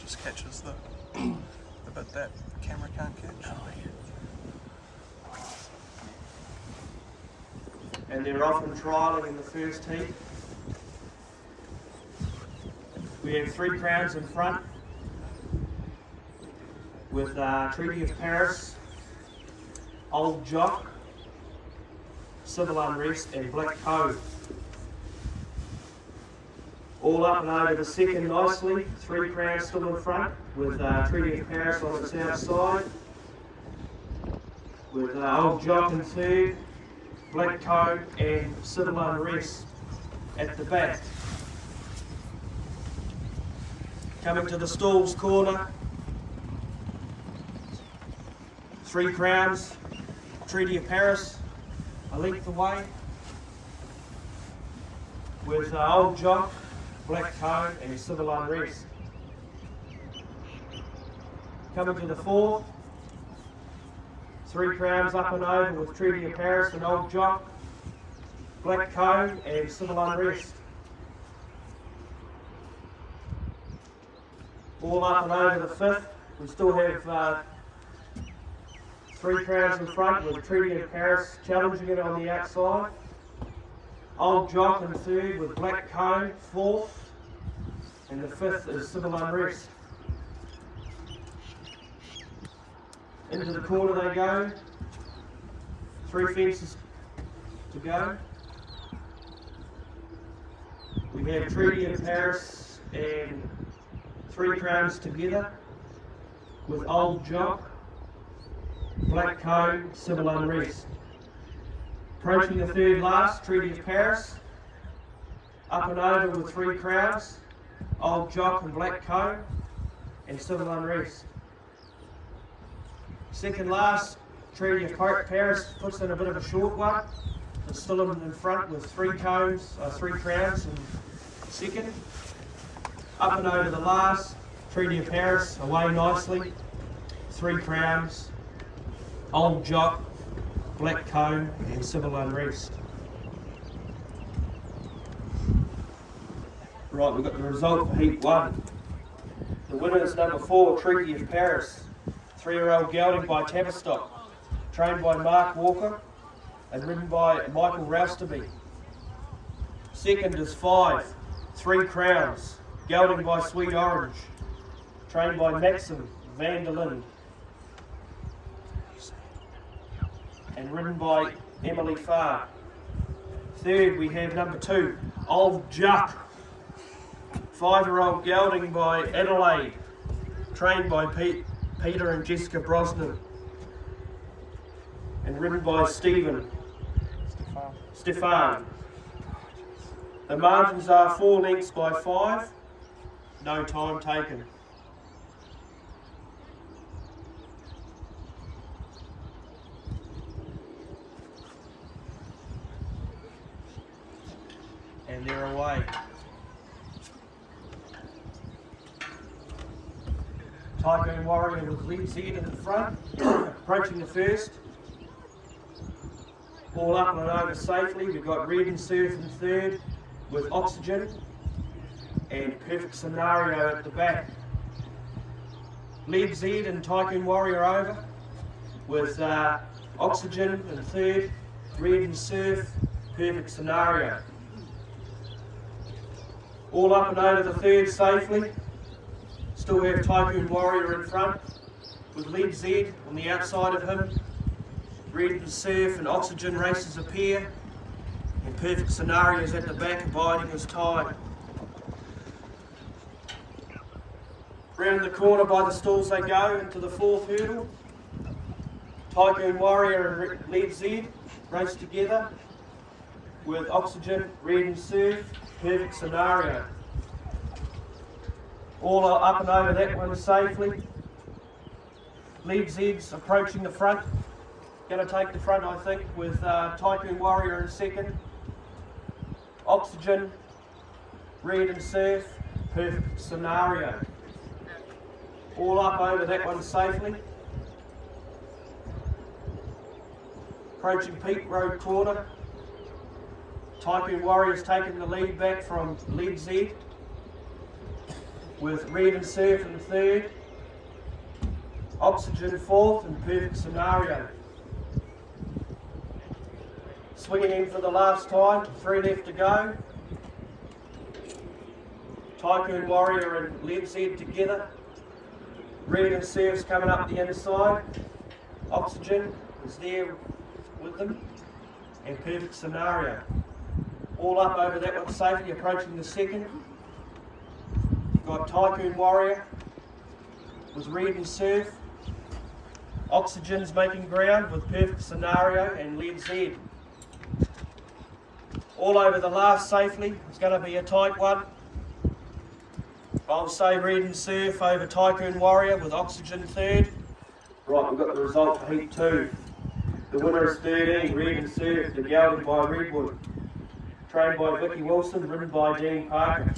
just catches the bit that camera can't catch. And they're often trialling in the first heat. We have 3 crowns in front with Treaty of Paris, Old Jock, Civil Unrest and Black Cove. All up and over the second nicely, 3 crowns still in front with Treaty of Paris on its outside, with Old Jock in third, Black Cove and Civil Unrest at the back. Coming to the stalls corner, 3 crowns, Treaty of Paris, a length away, with Old Jock, Black Cove and Civil Unrest. Coming to the fourth, 3 crowns up and over with Treaty of Paris and Old Jock, Black Cove and Civil Unrest. All up and over the fifth, we still have 3 crowns in front with Treaty of Paris challenging it on the outside. Old Jock in third with Black Cove fourth, and the fifth is Civil Unrest. Into the corner they go, 3 fences to go. We have Treaty of Paris and 3 crowns together with Old Jock, Black Cove, Civil Unrest. Approaching the third last, Treaty of Paris, up and over with 3 crowns, Old Jock and Black Cove, and Civil Unrest. Second last, Treaty of Paris puts in a bit of a short one. It's still in front with 3 crowns in second. Up and over the last, Treaty of Paris, away nicely, 3 crowns, Old Jock, Black Cove and Civil Unrest. Right, we've got the result for Heat 1. The winner is number 4, Treaty of Paris, 3-year-old gelding by Tavistock, trained by Mark Walker and ridden by Michael Roustaby. Second is 5, 3 crowns, gelding by Sweet Orange, trained by Maxim van der Linde and ridden by Emily Farr. Third we have number 2, Old Jock, 5-year-old gelding by Adelaide, trained by Peter and Jessica Brosnan and ridden by Stefan. The margins are 4 lengths by 5, no time taken. And they're away. Tycoon Warrior with Lead Z in the front, approaching the first. All up and over safely. We've got Red and Surf in third with Oxygen and Perfect Scenario at the back. Lead Z and Tycoon Warrior over with Oxygen in third, Red and Surf, Perfect Scenario. All up and over the third safely. Still have Tycoon Warrior in front with Lead Z on the outside of him. Red and Surf and Oxygen races a pair, and Perfect Scenarios at the back abiding his time. Round the corner by the stalls they go into the fourth hurdle. Tycoon Warrior and Lead Z race together with Oxygen, Red and Surf, Perfect Scenario. All up and over that one safely. Lead Z's approaching the front. Going to take the front, I think, with Tycoon Warrior in second. Oxygen, Red and Surf, Perfect Scenario. All up over that one safely. Approaching Peak Road corner. Tycoon Warrior's taking the lead back from Lead Z. with Red and Surf in third, Oxygen fourth, and Perfect Scenario. Swinging in for the last time, 3 left to go. Tycoon Warrior and Lead Z together. Red and Surf's coming up the inside. Oxygen is there with them. And Perfect Scenario. All up over that one safely, approaching the second. You've got Tycoon Warrior with Red and Surf. Oxygen's making ground with Perfect Scenario and Lead Z. All over the last safely. It's going to be a tight one. I'll say Red and Surf over Tycoon Warrior with Oxygen third. Right, we've got the result for Heat 2. The winner is 13, Red and Surf, the gelding by Redwood. Trained by Vicky Wilson, ridden by Dean Parker.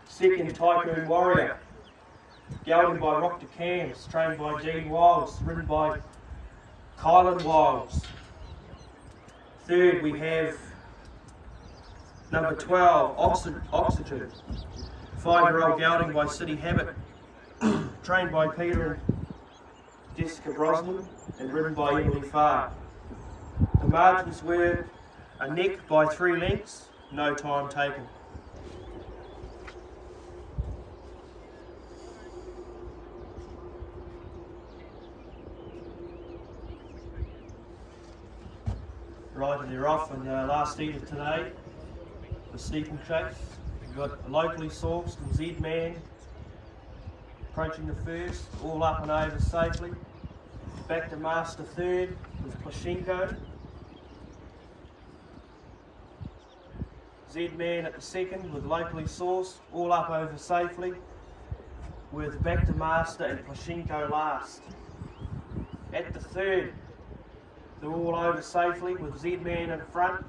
Second, Tycoon Warrior. Gelding by Rock to Cams, trained by Dean Wiles, ridden by Kylan Wiles. Third, we have number 12, Oxygen. 5-year-old gelding by City Habit, trained by Peter and Jessica Brosnan and ridden by Emily Farr. The margins were a neck by 3 lengths, no time taken. Right, and they're off in the last heat of today, the steeplechase. We've got locally sourced and Z-Man approaching the first, all up and over safely. Back to Master third with Plashenko. Z-Man at the second with locally sourced, all up over safely. With Back to Master and Plashenko last. At the third, they're all over safely with Z-Man in front,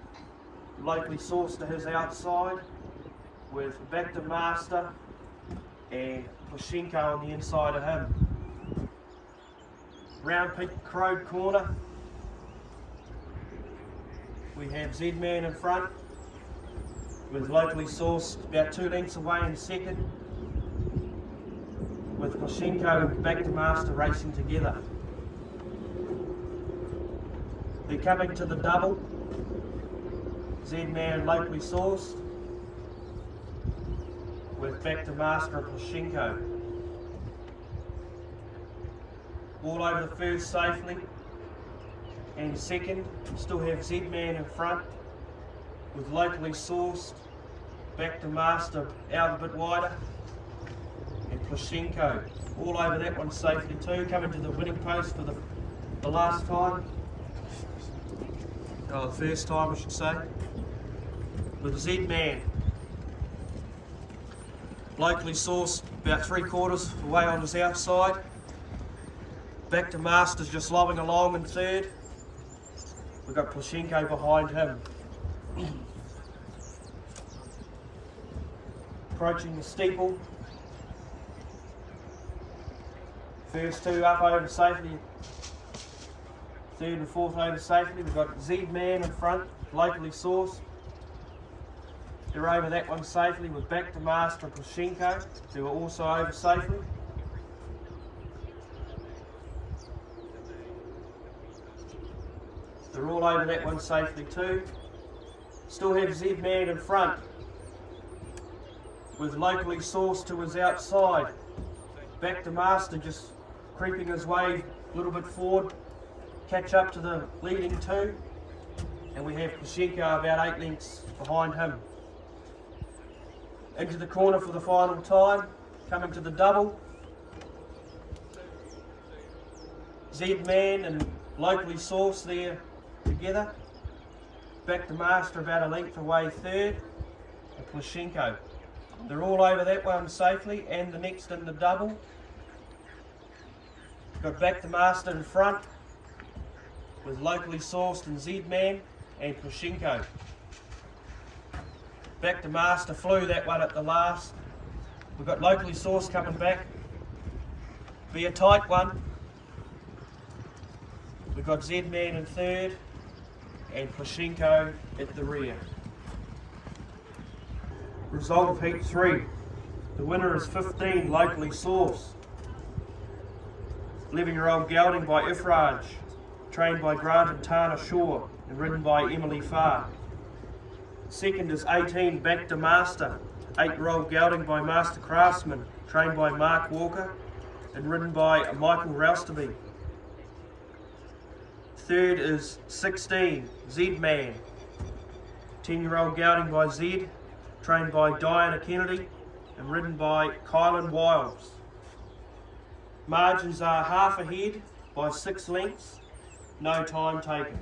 locally sourced to his outside. With Back to Master and Plashenko on the inside of him. Round Peak Crowed corner. We have Z-Man in front with locally sourced about 2 lengths away in second. With Plashenko and Back to Master racing together. They're coming to the double. Z-Man locally sourced. With Back to Master and Plashenko. All over the first safely. And second, we still have Z-Man in front. With locally sourced. Back to Master out a bit wider. And Plashenko. All over that one safely too. Coming to the winning post for the last time. Oh, the first time I should say. With Z-Man. Locally sourced about 3/4 away on his outside. Back to Master's just lobbing along in third. We've got Plashenko behind him. Approaching the steeple. First two up over safely. Third and fourth over safely. We've got Z-Man in front, locally sourced. They're over that one safely with Back to Master and Plashenko, who are also over safely. They're all over that one safely too. Still have Z-Man in front with locally sourced to his outside. Back to Master just creeping his way a little bit forward, catch up to the leading two, and we have Plashenko about 8 lengths behind him. Into the corner for the final time, coming to the double. Z-Man and locally sourced there together. Back to Master about a length away third, and Plashenko. They're all over that one safely, and the next in the double. Got Back to Master in front, with locally sourced and Z-Man and Plashenko. Back to Master flew that one at the last. We've got locally sourced coming back. Be a tight one. We've got Z-Man in third and Plashenko at the rear. Result of Heat 3. The winner is 15, locally sourced. 11-year-old Gelding by Ifraj, trained by Grant and Tana Shaw and ridden by Emily Farr. Second is 18, Back to Master, 8-year-old Gelding by Master Craftsman, trained by Mark Walker and ridden by Michael Roustaby. Third is 16, Z-Man, 10-year-old Gelding by Zed, trained by Diana Kennedy and ridden by Kylan Wiles. Margins are half ahead by 6 lengths, no time taken.